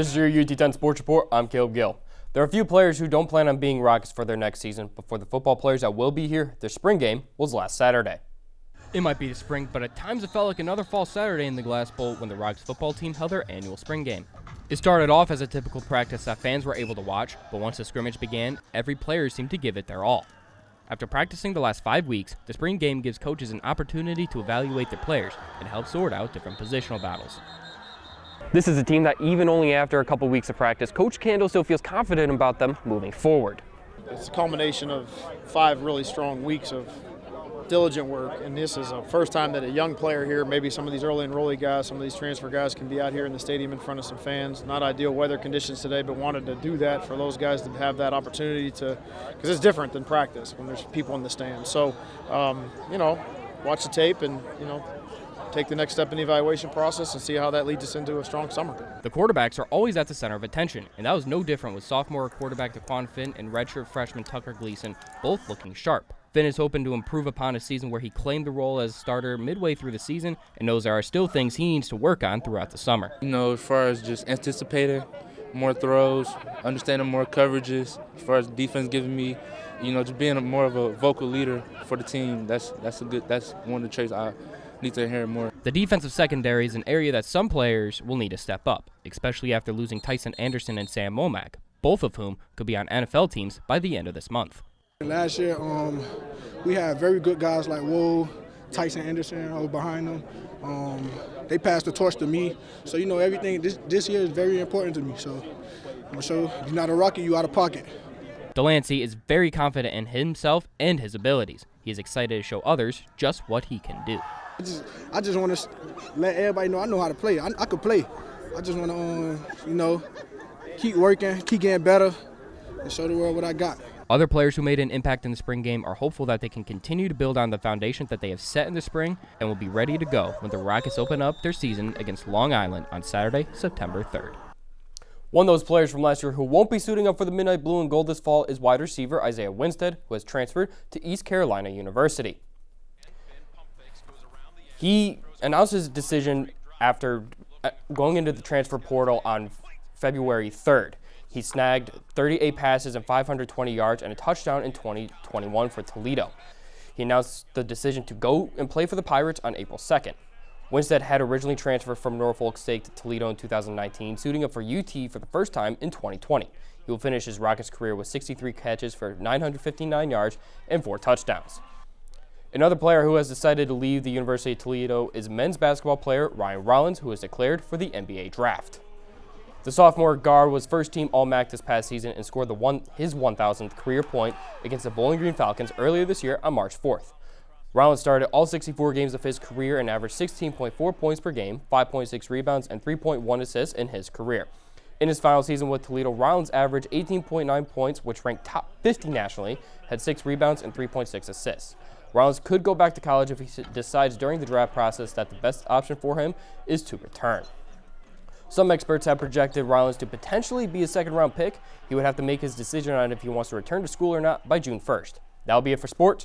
This is your UT10 Sports Report. I'm Gill. There are a few players who don't plan on being Rockets for their next season, but for the football players that will be here, their spring game was last Saturday. It might be the spring, but at times it felt like another fall Saturday in the Glass Bowl when the Rockets football team held their annual spring game. It started off as a typical practice that fans were able to watch, but once the scrimmage began, every player seemed to give it their all. After practicing the last 5 weeks, the spring game gives coaches an opportunity to evaluate their players and help sort out different positional battles. This is a team that even only after a couple weeks of practice, Coach Candle still feels confident about them moving forward. It's a culmination of 5 really strong weeks of diligent work, and this is the first time that a young player here, maybe some of these early enrollee guys, some of these transfer guys can be out here in the stadium in front of some fans. Not ideal weather conditions today, but wanted to do that for those guys to have that opportunity to, because it's different than practice when there's people in the stands. So, watch the tape and, take the next step in the evaluation process and see how that leads us into a strong summer. The quarterbacks are always at the center of attention, and that was no different with sophomore quarterback DeQuan Finn and redshirt freshman Tucker Gleason, both looking sharp. Finn is hoping to improve upon a season where he claimed the role as starter midway through the season and knows there are still things he needs to work on throughout the summer. As far as just anticipating more throws, understanding more coverages, as far as defense giving me, just being more of a vocal leader for the team, that's one of the traits I need to inherit more. The defensive secondary is an area that some players will need to step up, especially after losing Tyson Anderson and Sam Womack, both of whom could be on NFL teams by the end of this month. Last year, we had very good guys like Woe, Tyson Anderson, I was behind them. They passed the torch to me. So, everything this year is very important to me. So, I'm going to show you're not a Rocket, you out of pocket. Delancey is very confident in himself and his abilities. He is excited to show others just what he can do. I just want to let everybody know I know how to play. I could play. I just want to, keep working, keep getting better, and show the world what I got. Other players who made an impact in the spring game are hopeful that they can continue to build on the foundation that they have set in the spring and will be ready to go when the Rockets open up their season against Long Island on Saturday, September 3rd. One of those players from last year who won't be suiting up for the Midnight Blue and Gold this fall is wide receiver Isaiah Winstead, who has transferred to East Carolina University. He announced his decision after going into the transfer portal on February 3rd. He snagged 38 passes and 520 yards and a touchdown in 2021 for Toledo. He announced the decision to go and play for the Pirates on April 2nd. Winstead had originally transferred from Norfolk State to Toledo in 2019, suiting up for UT for the first time in 2020. He will finish his Rockets career with 63 catches for 959 yards and 4 touchdowns. Another player who has decided to leave the University of Toledo is men's basketball player Ryan Rollins, who is declared for the NBA draft. The sophomore guard was first-team All-MAC this past season and scored his 1,000th career point against the Bowling Green Falcons earlier this year on March 4th. Rollins started all 64 games of his career and averaged 16.4 points per game, 5.6 rebounds, and 3.1 assists in his career. In his final season with Toledo, Rollins averaged 18.9 points, which ranked top 50 nationally, had 6 rebounds, and 3.6 assists. Rollins could go back to college if he decides during the draft process that the best option for him is to return. Some experts have projected Rollins to potentially be a second-round pick. He would have to make his decision on if he wants to return to school or not by June 1st. That'll be it for sports.